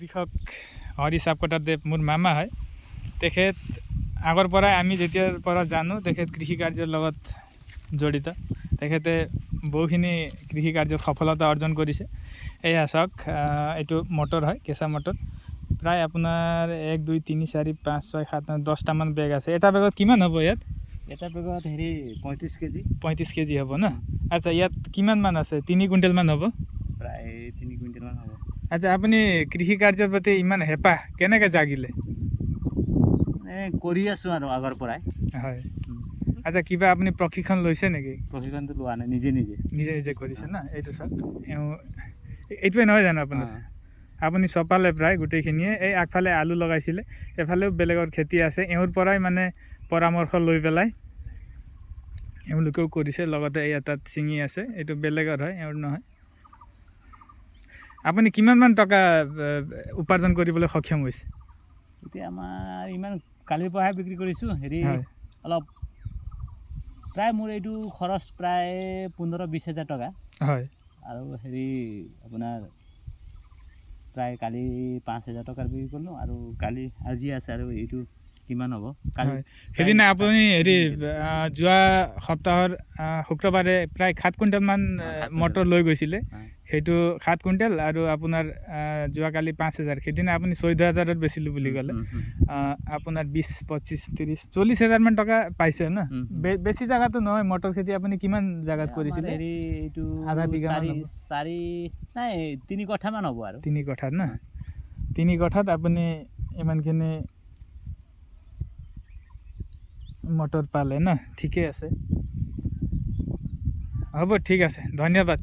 কৃষক হৰি চাপকটাদেৱ মোৰ মামা হয়। তেখেত আগৰ পৰাই আমি যেতিয়াৰ পৰা জানো তেখেত কৃষি কাৰ্যৰ লগত জড়িত। তেখেতে বহুখিনি কৃষি কাৰ্যত সফলতা অৰ্জন কৰিছে। এয়া চাওক, এইটো মটৰ হয়, কেঁচা মটৰ। প্ৰায় আপোনাৰ 1 2 3 4 5 6 7 9 10টামান বেগ আছে। এটা বেগত কিমান হ'ব ইয়াত? এটা বেগত 35 কেজি। 35 কেজি হ'ব ন? আচ্ছা, ইয়াত কিমান মান আছে? 3 কুইণ্টেল মান হ'ব? প্ৰায় 3 কুইণ্টেল মান হ'ব। আচ্ছা, আপুনি কৃষি কাৰ্যৰ প্ৰতি ইমান হেঁপাহ কেনেকৈ জাগিলে? কৰি আছোঁ আৰু আগৰ পৰাই। হয়। আচ্ছা, কিবা আপুনি প্ৰশিক্ষণ লৈছে নেকি? প্ৰশিক্ষণটো লোৱা নাই, নিজে নিজে কৰিছে না? এইটো চাওক, এইটোৱে নহয় জানো আপোনাৰ? আপুনি চপালে প্ৰায় গোটেইখিনিয়ে। এই আগফালে আলু লগাইছিলে, এফালেও বেলেগৰ খেতি আছে। এওঁৰ পৰাই মানে পৰামৰ্শ লৈ পেলাই এওঁলোকেও কৰিছে। লগতে তাত ছিঙি আছে, এইটো বেলেগৰ হয়, এওঁৰ নহয়। আপুনি কিমানমান টকা উপাৰ্জন কৰিবলৈ সক্ষম হৈছে? এতিয়া আমাৰ ইমান কালিৰ পৰাহে বিক্ৰী কৰিছোঁ। অলপ প্ৰায় মোৰ এইটো খৰচ প্ৰায় 15-20 হাজাৰ টকা। হয়। আৰু আপোনাৰ প্ৰায় কালি 5 হাজাৰ টকাৰ বিক্ৰী কৰিলোঁ। আৰু আজি আছে আৰু এইটো কিমান হ'ব কালি? সেইদিনা আপুনি যোৱা সপ্তাহৰ শুক্ৰবাৰে প্ৰায় 7 কুইণ্টেলমান মটৰ লৈ গৈছিলে। সেইটো 7 কুইণ্টেল আৰু আপোনাৰ যোৱাকালি 5 হাজাৰ। সেইদিনা আপুনি 14 হাজাৰত বেচিলোঁ বুলি ক'লে। আপোনাৰ 20 25 30 40 হাজাৰমান টকা পাইছে ন? বেছি জেগাতো নহয় মটৰ খেতি। আপুনি কিমান জেগাত কৰিছিলে? এইটো আধা বিঘা মান? 3 কঠামান হ'ব আৰু। 3 কঠাত না? 3 কঠাত আপুনি ইমানখিনি মটৰ পালে না? ঠিকে আছে, হ'ব, ঠিক আছে, ধন্যবাদ।